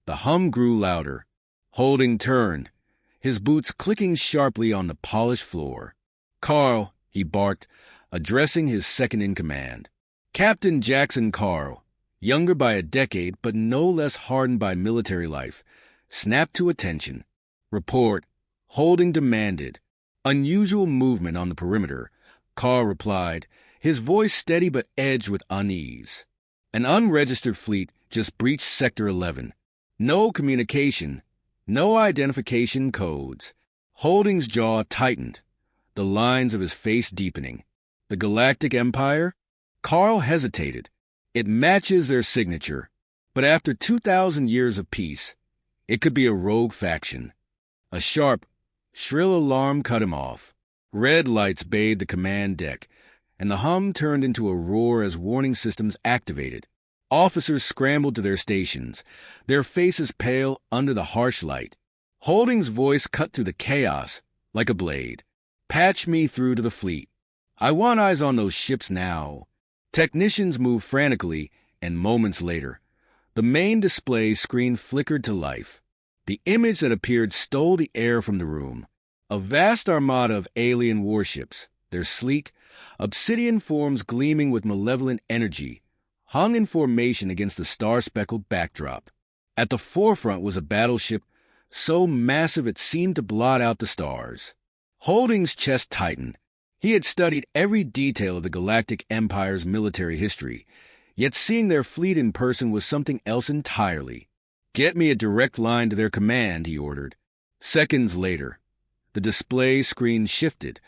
The hum grew louder. Holding turned, his boots clicking sharply on the polished floor. "Carl," he barked, addressing his second-in-command. Captain Jackson Carl, younger by a decade but no less hardened by military life, snapped to attention. "Report," Holding demanded. "Unusual movement on the perimeter," Carl replied, his voice steady but edged with unease. "An unregistered fleet just breached Sector 11. No communication, no identification codes." Holding's jaw tightened, the lines of his face deepening. "The Galactic Empire?" Carl hesitated. "It matches their signature, but after 2,000 years of peace, it could be a rogue faction." A sharp, shrill alarm cut him off. Red lights bathed the command deck, and the hum turned into a roar as warning systems activated. Officers scrambled to their stations, their faces pale under the harsh light. Holding's voice cut through the chaos like a blade. "Patch me through to the fleet. I want eyes on those ships now." Technicians moved frantically, and moments later, the main display screen flickered to life. The image that appeared stole the air from the room. A vast armada of alien warships, their sleek, obsidian forms gleaming with malevolent energy, hung in formation against the star-speckled backdrop. At the forefront was a battleship so massive it seemed to blot out the stars. Holding's chest tightened. He had studied every detail of the Galactic Empire's military history, yet seeing their fleet in person was something else entirely. "Get me a direct line to their command," he ordered. Seconds later, the display screen shifted,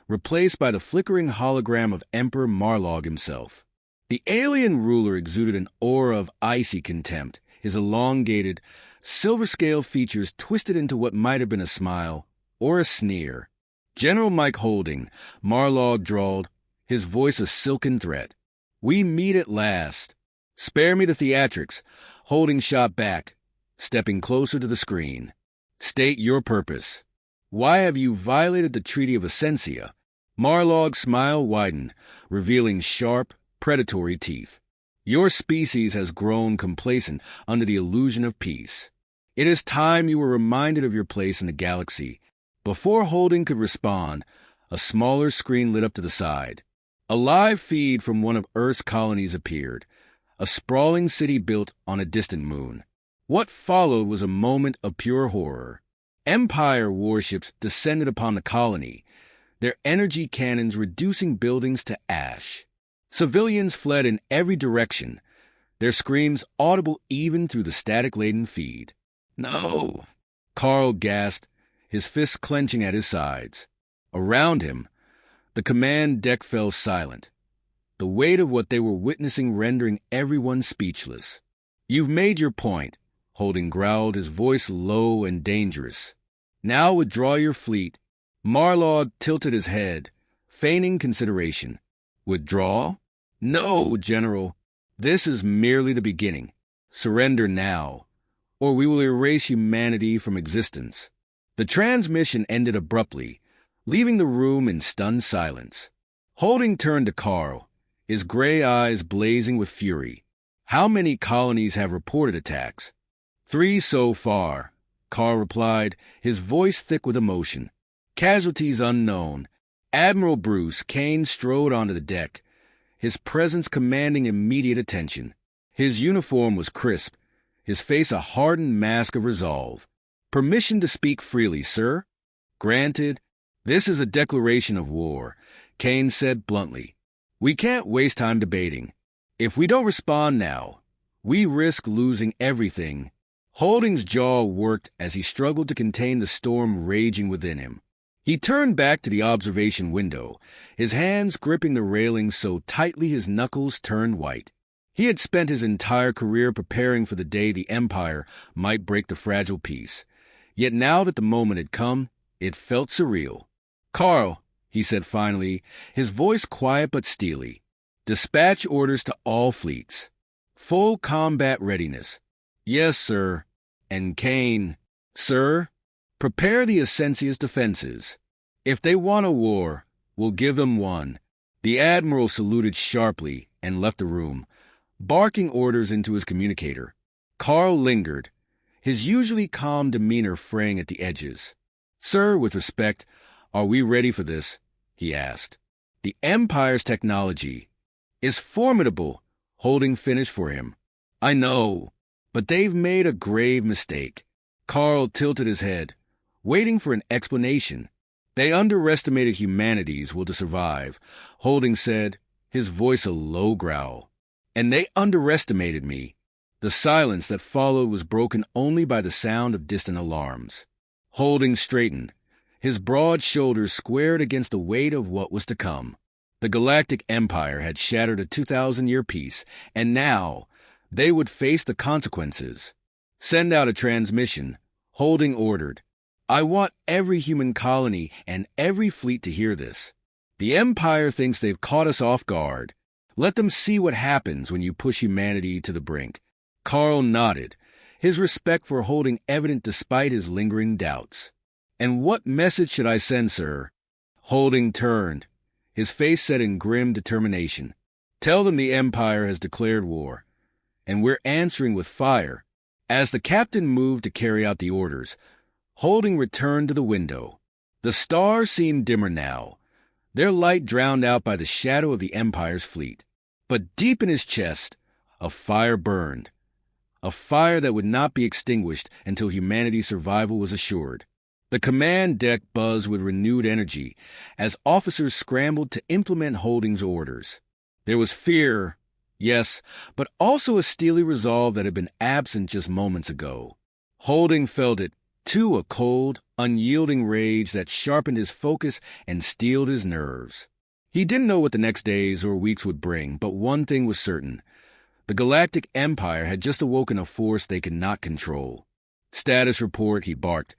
replaced by the flickering hologram of Emperor Marlog himself. The alien ruler exuded an aura of icy contempt, his elongated, silver-scale features twisted into what might have been a smile or a sneer. "General Mike Holding," Marlog drawled, his voice a silken threat. "We meet at last." "Spare me the theatrics," Holding shot back, stepping closer to the screen. "State your purpose. Why have you violated the Treaty of Essentia?" Marlog's smile widened, revealing sharp, predatory teeth. "Your species has grown complacent under the illusion of peace. It is time you were reminded of your place in the galaxy." Before Holding could respond, a smaller screen lit up to the side. A live feed from one of Earth's colonies appeared, a sprawling city built on a distant moon. What followed was a moment of pure horror. Empire warships descended upon the colony, their energy cannons reducing buildings to ash. Civilians fled in every direction, their screams audible even through the static-laden feed. "No!" Carl gasped, his fists clenching at his sides. Around him, the command deck fell silent, the weight of what they were witnessing rendering everyone speechless. "You've made your point," Holding growled, his voice low and dangerous. "Now withdraw your fleet." Marlog tilted his head, feigning consideration. "Withdraw? No, General. This is merely the beginning. Surrender now, or we will erase humanity from existence." The transmission ended abruptly, leaving the room in stunned silence. Holding turned to Carl, his gray eyes blazing with fury. "How many colonies have reported attacks?" "3 so far," Carl replied, his voice thick with emotion. "Casualties unknown." Admiral Bruce Kane strode onto the deck, his presence commanding immediate attention. His uniform was crisp, his face a hardened mask of resolve. "Permission to speak freely, sir?" "Granted. This is a declaration of war," Kane said bluntly. "We can't waste time debating. If we don't respond now, we risk losing everything." Holding's jaw worked as he struggled to contain the storm raging within him. He turned back to the observation window, his hands gripping the railing so tightly his knuckles turned white. He had spent his entire career preparing for the day the Empire might break the fragile peace. Yet now that the moment had come, it felt surreal. "Carl," he said finally, his voice quiet but steely, "dispatch orders to all fleets. Full combat readiness." "Yes, sir." And Kane, "Sir, prepare the Essensia's defenses. If they want a war, we'll give them one." The Admiral saluted sharply and left the room, barking orders into his communicator. Carl lingered, his usually calm demeanor fraying at the edges. "Sir, with respect, are we ready for this?" he asked. "The Empire's technology is formidable," Holding finished for him. "I know, but they've made a grave mistake." Carl tilted his head, waiting for an explanation. "They underestimated humanity's will to survive," Holding said, his voice a low growl. "And they underestimated me." The silence that followed was broken only by the sound of distant alarms. Holding straightened, his broad shoulders squared against the weight of what was to come. The Galactic Empire had shattered a 2,000-year peace, and now they would face the consequences. "Send out a transmission," Holding ordered. "I want every human colony and every fleet to hear this. The Empire thinks they've caught us off guard. Let them see what happens when you push humanity to the brink." Carl nodded, his respect for Holding evident despite his lingering doubts. "And what message should I send, sir?" Holding turned, his face set in grim determination. "Tell them the Empire has declared war, and we're answering with fire." As the captain moved to carry out the orders, Holding returned to the window. The stars seemed dimmer now, their light drowned out by the shadow of the Empire's fleet. But deep in his chest, a fire burned, a fire that would not be extinguished until humanity's survival was assured. The command deck buzzed with renewed energy as officers scrambled to implement Holding's orders. There was fear, yes, but also a steely resolve that had been absent just moments ago. Holding felt it, too, a cold, unyielding rage that sharpened his focus and steeled his nerves. He didn't know what the next days or weeks would bring, but one thing was certain. The Galactic Empire had just awoken a force they could not control. "Status report," he barked,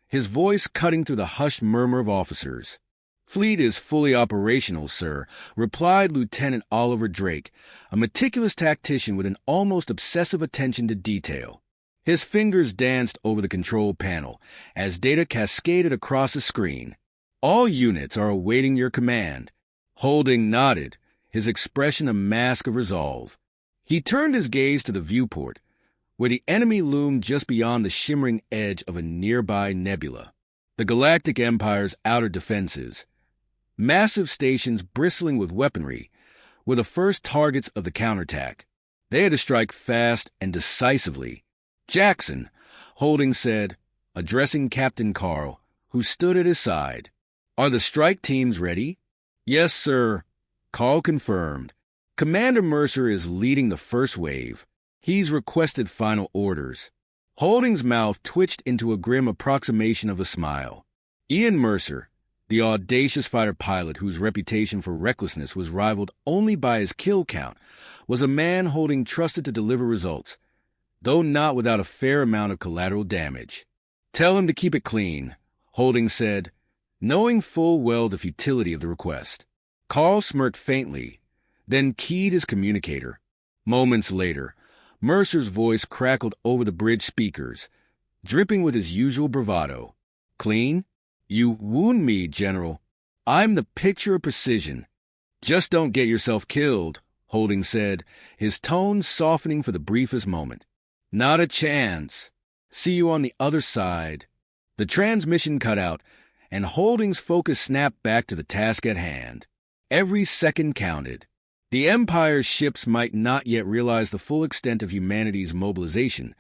his voice cutting through the hushed murmur of officers. "Fleet is fully operational, sir," replied Lieutenant Oliver Drake, a meticulous tactician with an almost obsessive attention to detail. His fingers danced over the control panel as data cascaded across the screen. "All units are awaiting your command." Holding nodded, his expression a mask of resolve. He turned his gaze to the viewport, where the enemy loomed just beyond the shimmering edge of a nearby nebula. The Galactic Empire's outer defenses, massive stations bristling with weaponry, were the first targets of the counterattack. They had to strike fast and decisively. "Jackson," Holding said, addressing Captain Carl, who stood at his side. "Are the strike teams ready?" "Yes, sir," Carl confirmed. "Commander Mercer is leading the first wave. He's requested final orders." Holding's mouth twitched into a grim approximation of a smile. Ian Mercer, the audacious fighter pilot whose reputation for recklessness was rivaled only by his kill count, was a man Holding trusted to deliver results, though not without a fair amount of collateral damage. "Tell him to keep it clean," Holding said, knowing full well the futility of the request. Carl smirked faintly, then keyed his communicator. Moments later, Mercer's voice crackled over the bridge speakers, dripping with his usual bravado. "Clean? You wound me, General. I'm the picture of precision." "Just don't get yourself killed," Holding said, his tone softening for the briefest moment. "Not a chance. See you on the other side." The transmission cut out, and Holding's focus snapped back to the task at hand. Every second counted. The Empire's ships might not yet realize the full extent of humanity's mobilization,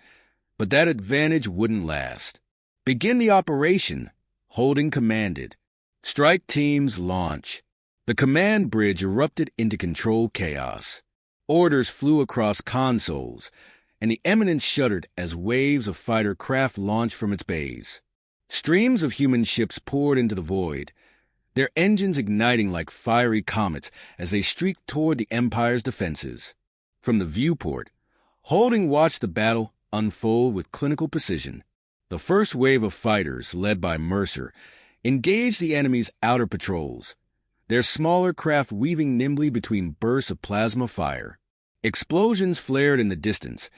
but that advantage wouldn't last. "Begin the operation," Holding commanded. "Strike teams launch." The command bridge erupted into control chaos. Orders flew across consoles, and the Eminence shuddered as waves of fighter craft launched from its bays. Streams of human ships poured into the void, their engines igniting like fiery comets as they streaked toward the Empire's defenses. From the viewport, Holding watched the battle unfold with clinical precision. The first wave of fighters, led by Mercer, engaged the enemy's outer patrols, their smaller craft weaving nimbly between bursts of plasma fire. Explosions flared in the distance,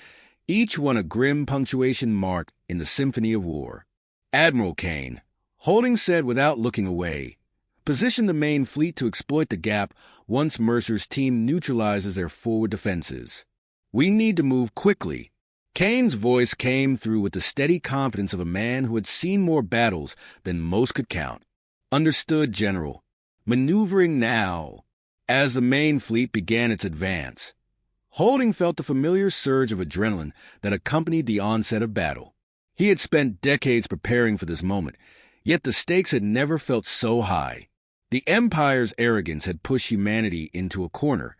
each one a grim punctuation mark in the symphony of war. "Admiral Kane," Holding said without looking away, "position the main fleet to exploit the gap once Mercer's team neutralizes their forward defenses. We need to move quickly." Kane's voice came through with the steady confidence of a man who had seen more battles than most could count. Understood, General. Maneuvering now. As the main fleet began its advance, Holding felt the familiar surge of adrenaline that accompanied the onset of battle. He had spent decades preparing for this moment, yet the stakes had never felt so high. The Empire's arrogance had pushed humanity into a corner,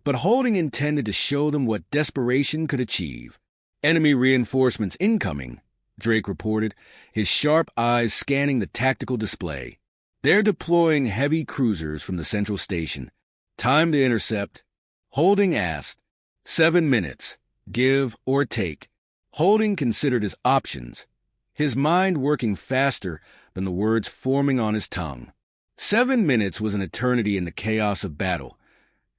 but Holding intended to show them what desperation could achieve. Enemy reinforcements incoming, Drake reported, his sharp eyes scanning the tactical display. They're deploying heavy cruisers from the central station. Time to intercept. Holding asked. 7 minutes. Give or take. Holding considered his options, his mind working faster than the words forming on his tongue. 7 minutes was an eternity in the chaos of battle,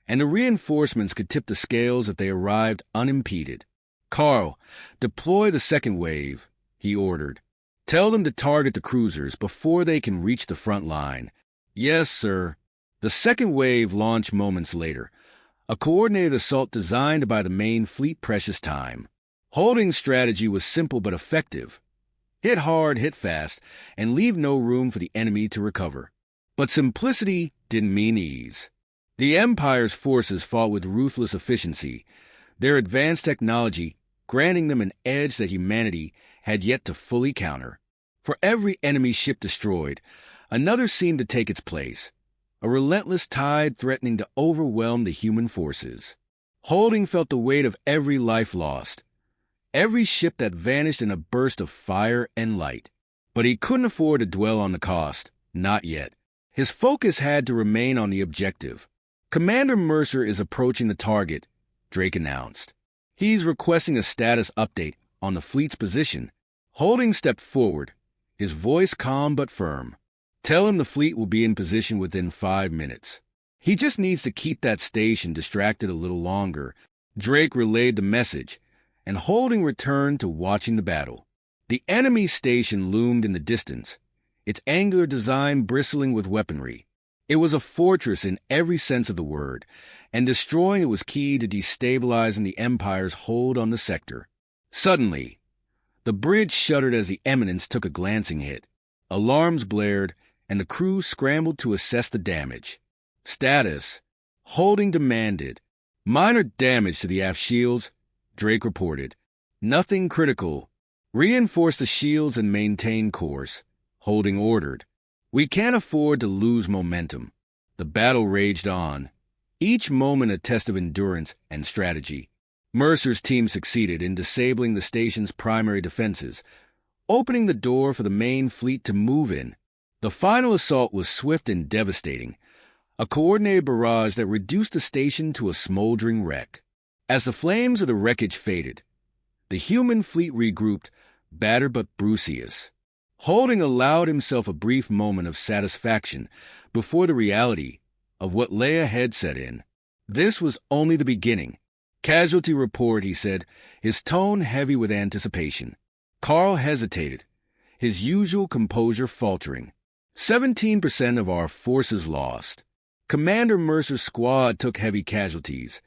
and the reinforcements could tip the scales if they arrived unimpeded. Carl, deploy the second wave, he ordered. Tell them to target the cruisers before they can reach the front line. Yes, sir. The second wave launched moments later, a coordinated assault designed to buy the main fleet precious time. Holding's strategy was simple but effective. Hit hard, hit fast, and leave no room for the enemy to recover. But simplicity didn't mean ease. The Empire's forces fought with ruthless efficiency, their advanced technology granting them an edge that humanity had yet to fully counter. For every enemy ship destroyed, another seemed to take its place, a relentless tide threatening to overwhelm the human forces. Holding felt the weight of every life lost, every ship that vanished in a burst of fire and light. But he couldn't afford to dwell on the cost, not yet. His focus had to remain on the objective. Commander Mercer is approaching the target, Drake announced. He's requesting a status update on the fleet's position. Holding stepped forward, his voice calm but firm. Tell him the fleet will be in position within 5 minutes. He just needs to keep that station distracted a little longer. Drake relayed the message, and Holding returned to watching the battle. The enemy station loomed in the distance, its angular design bristling with weaponry. It was a fortress in every sense of the word, and destroying it was key to destabilizing the Empire's hold on the sector. Suddenly, the bridge shuddered as the eminence took a glancing hit. Alarms blared, and the crew scrambled to assess the damage. Status, Holding demanded. Minor damage to the aft shields, Drake reported. Nothing critical. Reinforce the shields and maintain course, Holding ordered. We can't afford to lose momentum. The battle raged on, each moment a test of endurance and strategy. Mercer's team succeeded in disabling the station's primary defenses, opening the door for the main fleet to move in. The final assault was swift and devastating, a coordinated barrage that reduced the station to a smoldering wreck. As the flames of the wreckage faded, the human fleet regrouped, battered but bruceous. Holding allowed himself a brief moment of satisfaction before the reality of what lay ahead set in. This was only the beginning. Casualty report, he said, his tone heavy with anticipation. Carl hesitated, his usual composure faltering. 17% of our forces lost. Commander Mercer's squad took heavy casualties,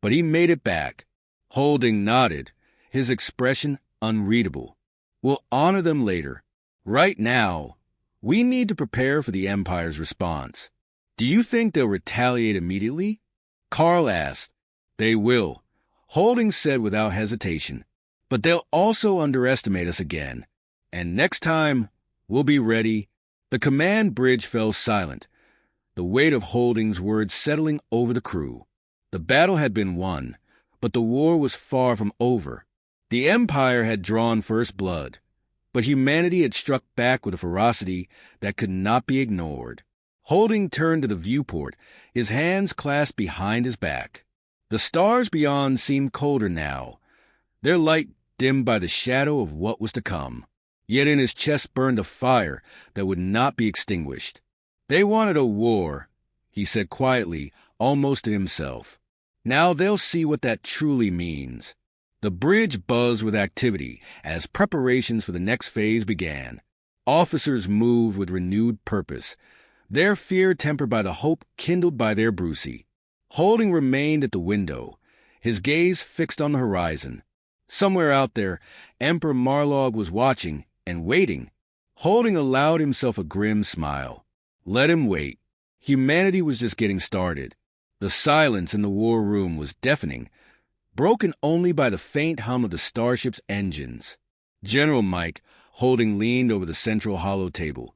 but he made it back. Holding nodded, his expression unreadable. We'll honor them later. Right now, we need to prepare for the Empire's response. Do you think they'll retaliate immediately? Carl asked. They will, Holding said without hesitation. But they'll also underestimate us again. And next time, we'll be ready. The command bridge fell silent, the weight of Holding's words settling over the crew. The battle had been won, but the war was far from over. The Empire had drawn first blood, but humanity had struck back with a ferocity that could not be ignored. Holding turned to the viewport, his hands clasped behind his back. The stars beyond seemed colder now, their light dimmed by the shadow of what was to come. Yet in his chest burned a fire that would not be extinguished. They wanted a war, he said quietly, almost to himself. Now they'll see what that truly means. The bridge buzzed with activity as preparations for the next phase began. Officers moved with renewed purpose, their fear tempered by the hope kindled by their Brucey. Holding remained at the window, his gaze fixed on the horizon. Somewhere out there, Emperor Marlog was watching and waiting. Holding allowed himself a grim smile. Let him wait. Humanity was just getting started. The silence in the war room was deafening, broken only by the faint hum of the starship's engines. General Mike, Holding, leaned over the central hollow table,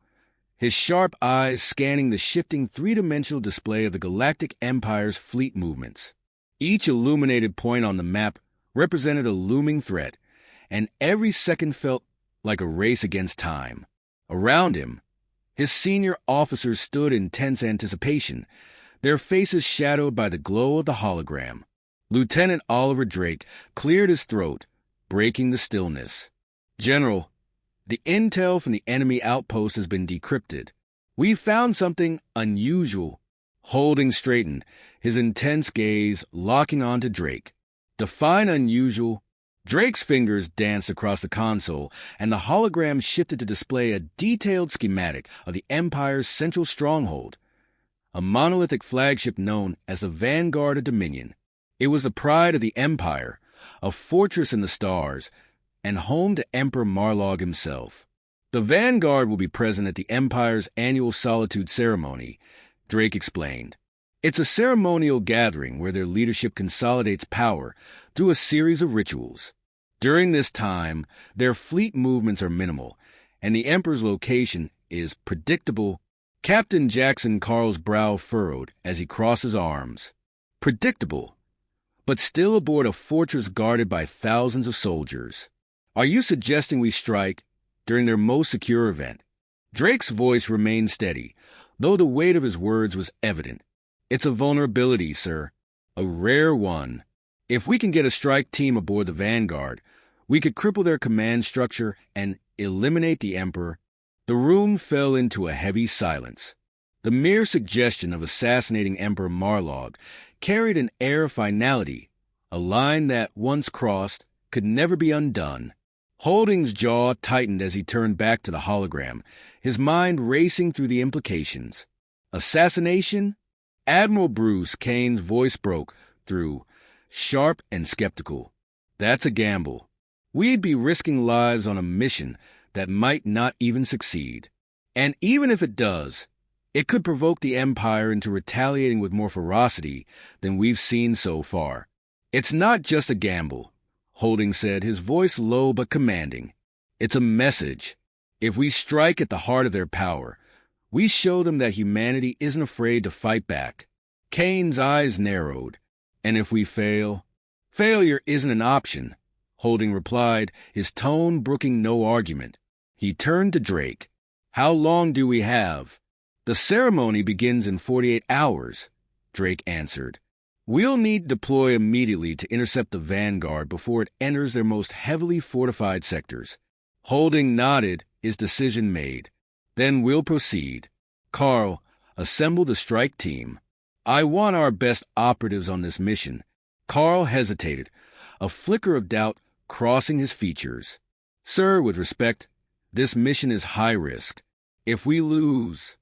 his sharp eyes scanning the shifting three-dimensional display of the Galactic Empire's fleet movements. Each illuminated point on the map represented a looming threat, and every second felt like a race against time. Around him, his senior officers stood in tense anticipation, their faces shadowed by the glow of the hologram. Lieutenant Oliver Drake cleared his throat, breaking the stillness. General, the intel from the enemy outpost has been decrypted. We found something unusual. Holding straightened, his intense gaze locking onto Drake. Define unusual. Drake's fingers danced across the console, and the hologram shifted to display a detailed schematic of the Empire's central stronghold, a monolithic flagship known as the Vanguard of Dominion. It was the pride of the Empire, a fortress in the stars, and home to Emperor Marlog himself. The Vanguard will be present at the Empire's annual Solitude Ceremony, Drake explained. It's a ceremonial gathering where their leadership consolidates power through a series of rituals. During this time, their fleet movements are minimal, and the Emperor's location is predictable. Captain Jackson Carl's brow furrowed as he crossed his arms. Predictable, but still aboard a fortress guarded by thousands of soldiers. Are you suggesting we strike during their most secure event? Drake's voice remained steady, though the weight of his words was evident. It's a vulnerability, sir. A rare one. If we can get a strike team aboard the Vanguard, we could cripple their command structure and eliminate the Emperor. The room fell into a heavy silence. The mere suggestion of assassinating Emperor Marlog carried an air of finality, a line that, once crossed, could never be undone. Holding's jaw tightened as he turned back to the hologram, his mind racing through the implications. Assassination? Admiral Bruce Kane's voice broke through, sharp and skeptical. That's a gamble. We'd be risking lives on a mission that might not even succeed. And even if it does, it could provoke the Empire into retaliating with more ferocity than we've seen so far. It's not just a gamble, Holding said, his voice low but commanding. It's a message. If we strike at the heart of their power, we show them that humanity isn't afraid to fight back. Kane's eyes narrowed. And if we fail? Failure isn't an option, Holding replied, his tone brooking no argument. He turned to Drake. How long do we have? The ceremony begins in 48 hours, Drake answered. We'll need to deploy immediately to intercept the Vanguard before it enters their most heavily fortified sectors. Holding nodded, his decision made. Then we'll proceed. Carl, assemble the strike team. I want our best operatives on this mission. Carl hesitated, a flicker of doubt crossing his features. Sir, with respect, this mission is high risk. If we lose...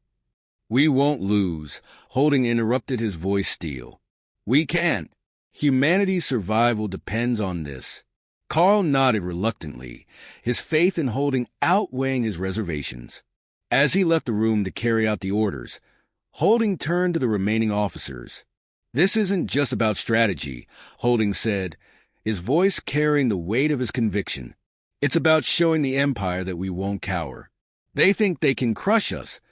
We won't lose, Holding interrupted, his voice steel. We can't. Humanity's survival depends on this. Carl nodded reluctantly, his faith in Holding outweighing his reservations. As he left the room to carry out the orders, Holding turned to the remaining officers. This isn't just about strategy, Holding said, his voice carrying the weight of his conviction. It's about showing the Empire that we won't cower. They think they can crush us,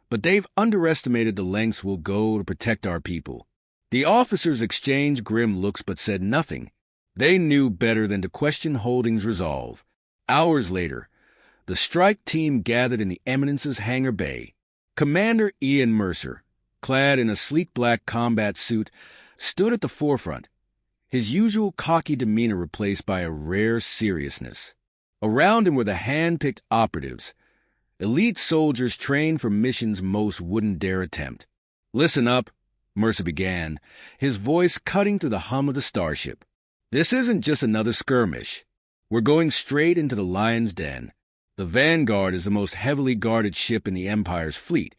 but they've underestimated the lengths we'll go to protect our people. The officers exchanged grim looks but said nothing. They knew better than to question Holding's resolve. Hours later, the strike team gathered in the Eminence's hangar bay. Commander Ian Mercer, clad in a sleek black combat suit, stood at the forefront, his usual cocky demeanor replaced by a rare seriousness. Around him were the hand-picked operatives, elite soldiers trained for missions most wouldn't dare attempt. Listen up, Mercer began, his voice cutting through the hum of the starship. This isn't just another skirmish. We're going straight into the lion's den. The Vanguard is the most heavily guarded ship in the Empire's fleet,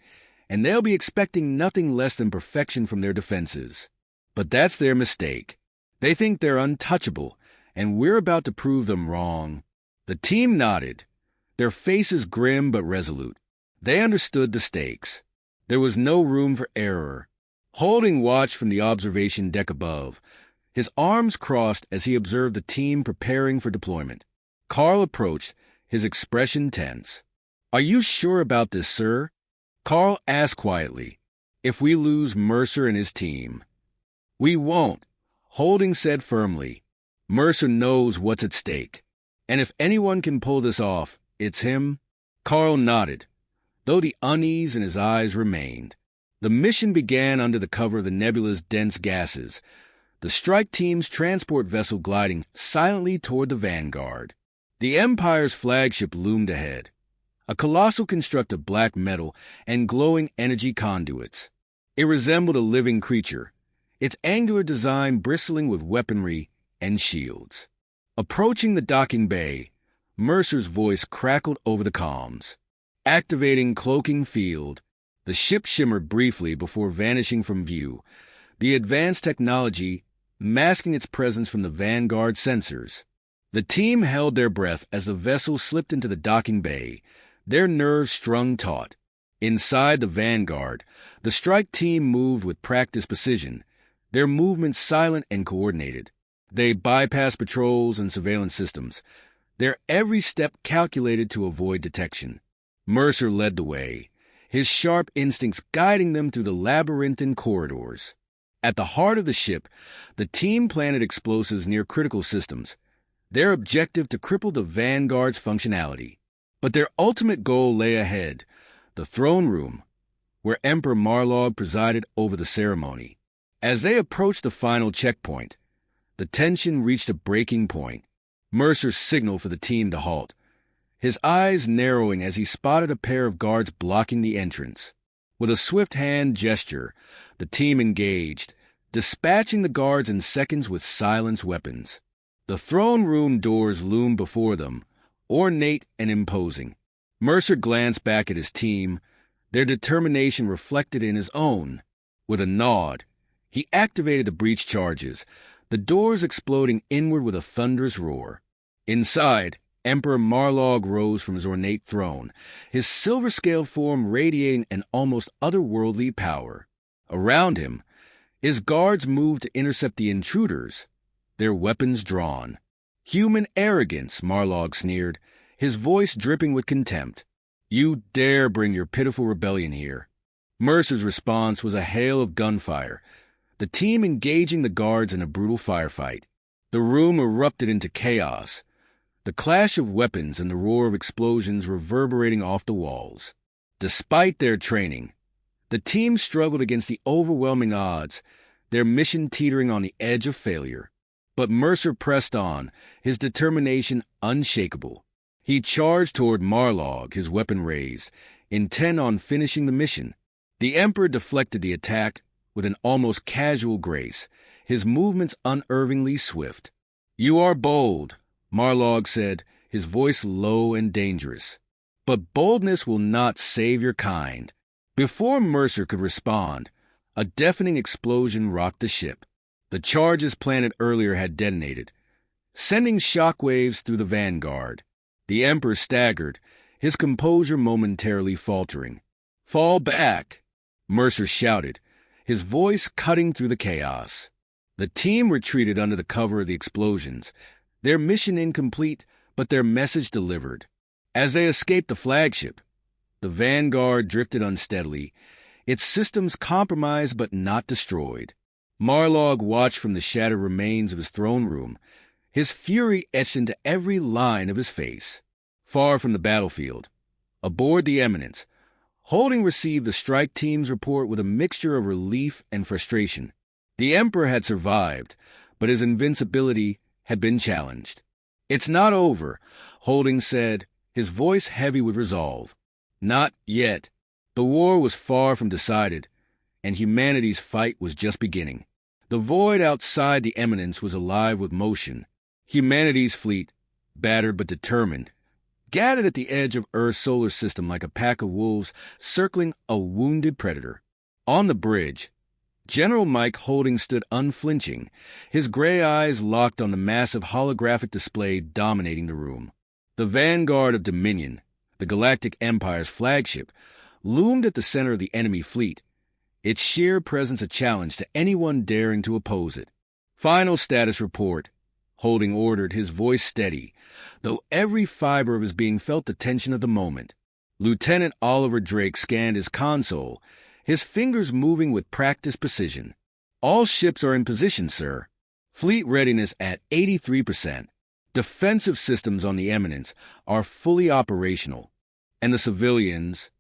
and they'll be expecting nothing less than perfection from their defenses. But that's their mistake. They think they're untouchable, and we're about to prove them wrong." The team nodded, their faces grim but resolute. They understood the stakes. There was no room for error. Holding watch from the observation deck above, his arms crossed as he observed the team preparing for deployment. Carl approached, his expression tense. "Are you sure about this, sir?" Carl asked quietly. "If we lose Mercer and his team." "We won't," Holding said firmly. "Mercer knows what's at stake. And if anyone can pull this off, it's him." Carl nodded, though the unease in his eyes remained. The mission began under the cover of the nebula's dense gases, the strike team's transport vessel gliding silently toward the Vanguard. The Empire's flagship loomed ahead, a colossal construct of black metal and glowing energy conduits. It resembled a living creature, its angular design bristling with weaponry and shields. Approaching the docking bay, Mercer's voice crackled over the comms. Activating cloaking field, the ship shimmered briefly before vanishing from view, the advanced technology masking its presence from the Vanguard sensors. The team held their breath as the vessel slipped into the docking bay, their nerves strung taut. Inside the Vanguard, the strike team moved with practiced precision, their movements silent and coordinated. They bypassed patrols and surveillance systems, their every step calculated to avoid detection. Mercer led the way, his sharp instincts guiding them through the labyrinthine corridors. At the heart of the ship, the team planted explosives near critical systems, their objective to cripple the Vanguard's functionality. But their ultimate goal lay ahead, the throne room, where Emperor Marlog presided over the ceremony. As they approached the final checkpoint, the tension reached a breaking point. Mercer signaled for the team to halt, his eyes narrowing as he spotted a pair of guards blocking the entrance. With a swift hand gesture, the team engaged, dispatching the guards in seconds with silenced weapons. The throne room doors loomed before them, ornate and imposing. Mercer glanced back at his team, their determination reflected in his own. With a nod, he activated the breach charges, the doors exploding inward with a thunderous roar. Inside, Emperor Marlog rose from his ornate throne, his silver-scale form radiating an almost otherworldly power. Around him, his guards moved to intercept the intruders, their weapons drawn. "Human arrogance," Marlog sneered, his voice dripping with contempt. "You dare bring your pitiful rebellion here." Mercer's response was a hail of gunfire, the team engaging the guards in a brutal firefight. The room erupted into chaos, the clash of weapons and the roar of explosions reverberating off the walls. Despite their training, the team struggled against the overwhelming odds, their mission teetering on the edge of failure. But Mercer pressed on, his determination unshakable. He charged toward Marlog, his weapon raised, intent on finishing the mission. The Emperor deflected the attack with an almost casual grace, his movements unervingly swift. "You are bold," Marlog said, his voice low and dangerous. "But boldness will not save your kind." Before Mercer could respond, a deafening explosion rocked the ship. The charges planted earlier had detonated, sending shockwaves through the Vanguard. The Emperor staggered, his composure momentarily faltering. "Fall back," Mercer shouted, his voice cutting through the chaos. The team retreated under the cover of the explosions, their mission incomplete, but their message delivered. As they escaped the flagship, the Vanguard drifted unsteadily, its systems compromised but not destroyed. Marlog watched from the shattered remains of his throne room, his fury etched into every line of his face. Far from the battlefield, aboard the Eminence, Holding received the strike team's report with a mixture of relief and frustration. The Emperor had survived, but his invincibility had been challenged. "It's not over," Holding said, his voice heavy with resolve. "Not yet." The war was far from decided, and humanity's fight was just beginning. The void outside the Eminence was alive with motion. Humanity's fleet, battered but determined, gathered at the edge of Earth's solar system like a pack of wolves circling a wounded predator. On the bridge, General Mike Holding stood unflinching, his gray eyes locked on the massive holographic display dominating the room. The vanguard of Dominion, the Galactic Empire's flagship, loomed at the center of the enemy fleet, its sheer presence a challenge to anyone daring to oppose it. "Final status report," Holding ordered, his voice steady, though every fiber of his being felt the tension of the moment. Lieutenant Oliver Drake scanned his console, his fingers moving with practiced precision. "All ships are in position, sir. Fleet readiness at 83%. Defensive systems on the eminence are fully operational." "And the civilians?"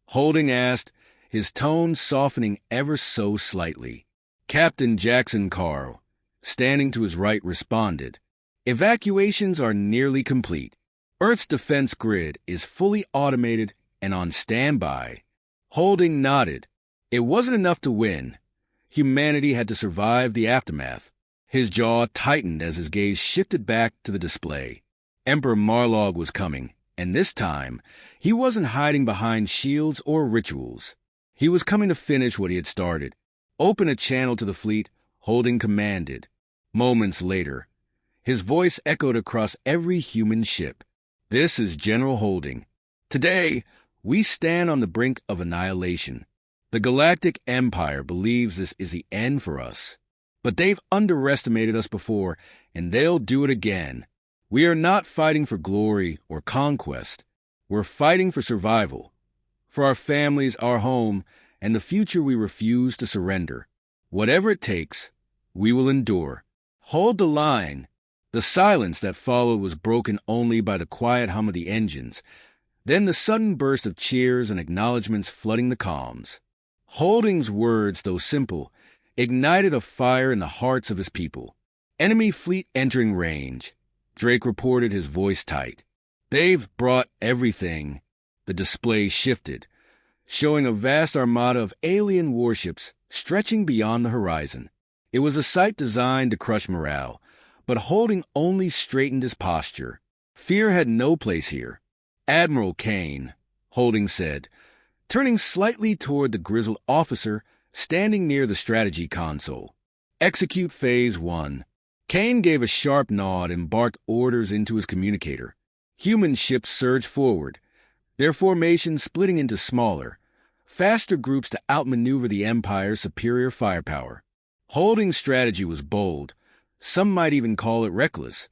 Holding asked, his tone softening ever so slightly. Captain Jackson Carl, standing to his right, responded, "Evacuations are nearly complete. Earth's defense grid is fully automated and on standby." Holding nodded. It wasn't enough to win. Humanity had to survive the aftermath. His jaw tightened as his gaze shifted back to the display. Emperor Marlog was coming, and this time, he wasn't hiding behind shields or rituals. He was coming to finish what he had started. "Open a channel to the fleet," Holding commanded. Moments later, his voice echoed across every human ship. "This is General Holding. Today, we stand on the brink of annihilation. The Galactic Empire believes this is the end for us. But they've underestimated us before, and they'll do it again. We are not fighting for glory or conquest. We're fighting for survival. For our families, our home, and the future we refuse to surrender. Whatever it takes, we will endure. Hold the line." The silence that followed was broken only by the quiet hum of the engines, then the sudden burst of cheers and acknowledgments flooding the comms. Holding's words, though simple, ignited a fire in the hearts of his people. "Enemy fleet entering range," Drake reported, his voice tight. "They've brought everything." The display shifted, showing a vast armada of alien warships stretching beyond the horizon. It was a sight designed to crush morale, but Holding only straightened his posture. Fear had no place here. "Admiral Kane," Holding said, turning slightly toward the grizzled officer standing near the strategy console. "Execute Phase 1. Kane gave a sharp nod and barked orders into his communicator. Human ships surged forward, their formation splitting into smaller, faster groups to outmaneuver the Empire's superior firepower. Holding's strategy was bold, some might even call it reckless,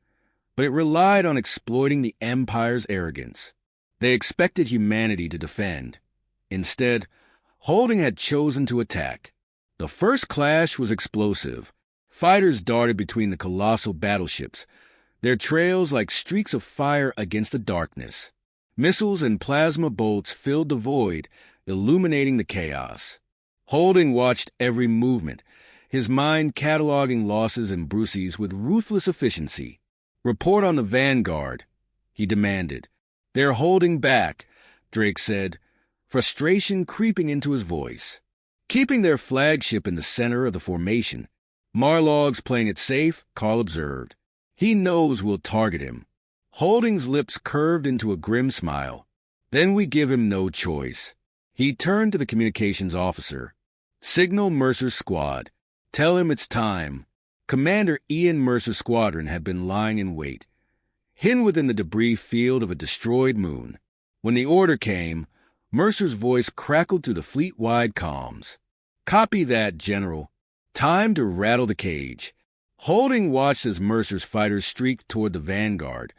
but it relied on exploiting the Empire's arrogance. They expected humanity to defend. Instead, Holding had chosen to attack. The first clash was explosive. Fighters darted between the colossal battleships, their trails like streaks of fire against the darkness. Missiles and plasma bolts filled the void, illuminating the chaos. Holding watched every movement, his mind cataloging losses and bruises with ruthless efficiency. "Report on the vanguard," he demanded. "They're holding back," Drake said, frustration creeping into his voice. "Keeping their flagship in the center of the formation. Marlog's playing it safe," Carl observed. "He knows we'll target him." Holding's lips curved into a grim smile. "Then we give him no choice." He turned to the communications officer. "Signal Mercer's squad. Tell him it's time." Commander Ian Mercer's squadron had been lying in wait, hidden within the debris field of a destroyed moon. When the order came, Mercer's voice crackled through the fleet-wide comms. "Copy that, General. Time to rattle the cage." Holding watched as Mercer's fighters streaked toward the vanguard,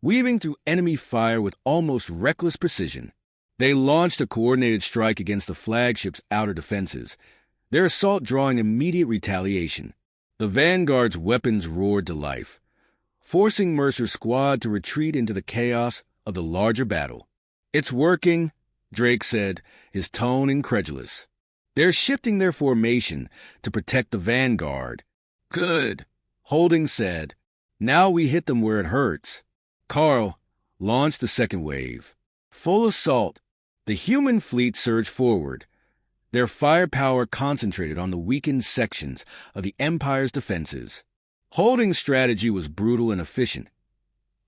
weaving through enemy fire with almost reckless precision. They launched a coordinated strike against the flagship's outer defenses, their assault drawing immediate retaliation. The vanguard's weapons roared to life, forcing Mercer's squad to retreat into the chaos of the larger battle. "It's working," Drake said, his tone incredulous. "They're shifting their formation to protect the vanguard." "Good," Holding said. "Now we hit them where it hurts." Carl launched the second wave. Full assault, the human fleet surged forward, their firepower concentrated on the weakened sections of the Empire's defenses. Holding's strategy was brutal and efficient.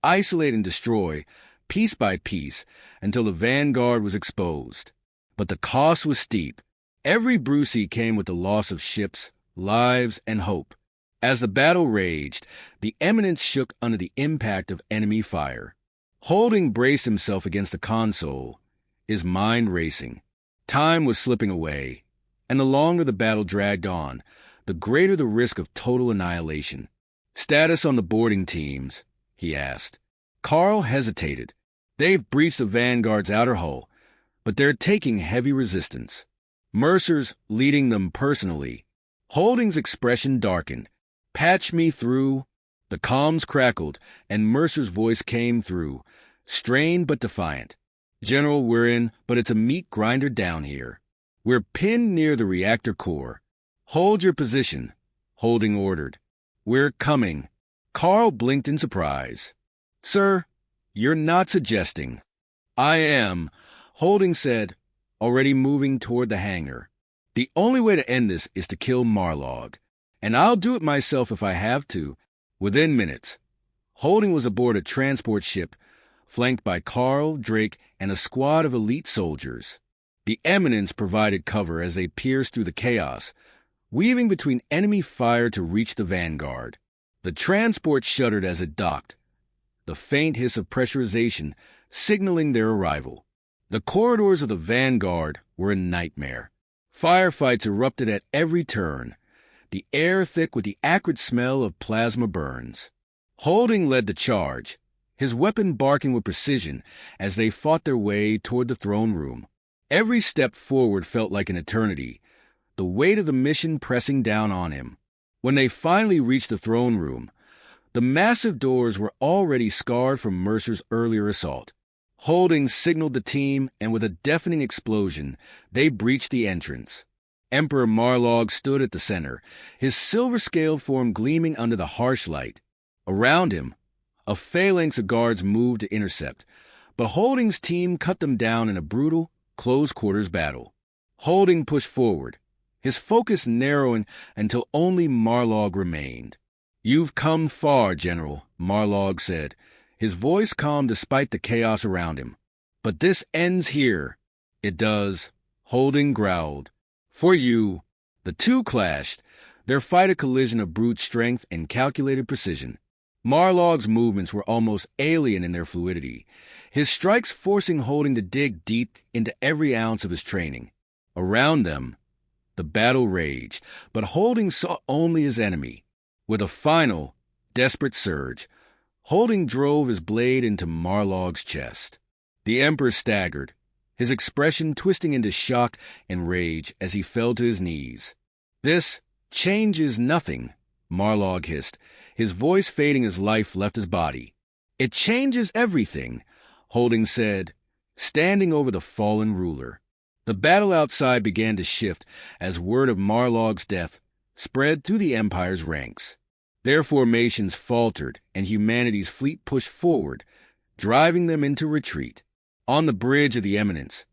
Isolate and destroy, piece by piece, until the vanguard was exposed. But the cost was steep. Every Brucey came with the loss of ships, lives, and hope. As the battle raged, the eminence shook under the impact of enemy fire. Holding braced himself against the console, his mind racing. Time was slipping away, and the longer the battle dragged on, the greater the risk of total annihilation. "Status on the boarding teams?" he asked. Carl hesitated. "They've breached the Vanguard's outer hull, but they're taking heavy resistance. Mercer's leading them personally." Holding's expression darkened. "Patch me through." The comms crackled, and Mercer's voice came through, strained but defiant. "General, we're in, but it's a meat grinder down here. We're pinned near the reactor core. Hold your position," Holding ordered. "We're coming." Carl blinked in surprise. "Sir, you're not suggesting." "I am," Holding said, already moving toward the hangar. "The only way to end this is to kill Marlog, and I'll do it myself if I have to." Within minutes, Holding was aboard a transport ship, flanked by Carl, Drake, and a squad of elite soldiers. The Eminence provided cover as they pierced through the chaos, weaving between enemy fire to reach the Vanguard. The transport shuddered as it docked, the faint hiss of pressurization signaling their arrival. The corridors of the Vanguard were a nightmare. Firefights erupted at every turn, the air thick with the acrid smell of plasma burns. Holding led the charge, his weapon barking with precision as they fought their way toward the throne room. Every step forward felt like an eternity, the weight of the mission pressing down on him. When they finally reached the throne room, the massive doors were already scarred from Mercer's earlier assault. Holding signaled the team, and with a deafening explosion, they breached the entrance. Emperor Marlog stood at the center, his silver-scaled form gleaming under the harsh light. Around him, a phalanx of guards moved to intercept, but Holding's team cut them down in a brutal, close-quarters battle. Holding pushed forward, his focus narrowing until only Marlog remained. "You've come far, General," Marlog said, his voice calm despite the chaos around him. "But this ends here." "It does," Holding growled. "For you." The two clashed, their fight a collision of brute strength and calculated precision. Marlog's movements were almost alien in their fluidity, his strikes forcing Holding to dig deep into every ounce of his training. Around them, the battle raged, but Holding saw only his enemy. With a final, desperate surge, Holding drove his blade into Marlog's chest. The Emperor staggered, his expression twisting into shock and rage as he fell to his knees. "This changes nothing," Marlog hissed, his voice fading as life left his body. "It changes everything," Holding said, standing over the fallen ruler. The battle outside began to shift as word of Marlog's death spread through the Empire's ranks. Their formations faltered, and humanity's fleet pushed forward, driving them into retreat. On the bridge of the Eminence,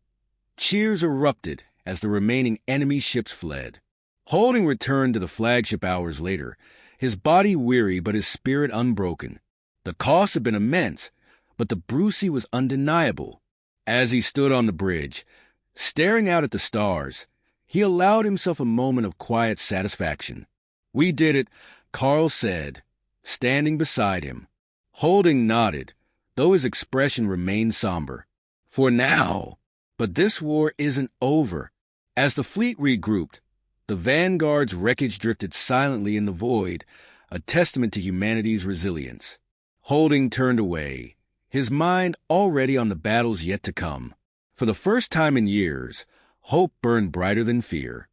cheers erupted as the remaining enemy ships fled. Holding returned to the flagship hours later, his body weary but his spirit unbroken. The cost had been immense, but the Brucey was undeniable. As he stood on the bridge, staring out at the stars, he allowed himself a moment of quiet satisfaction. "We did it," Carl said, standing beside him. Holding nodded, though his expression remained somber. "For now." But this war isn't over. As the fleet regrouped, the Vanguard's wreckage drifted silently in the void, a testament to humanity's resilience. Holding turned away, his mind already on the battles yet to come. For the first time in years, hope burned brighter than fear.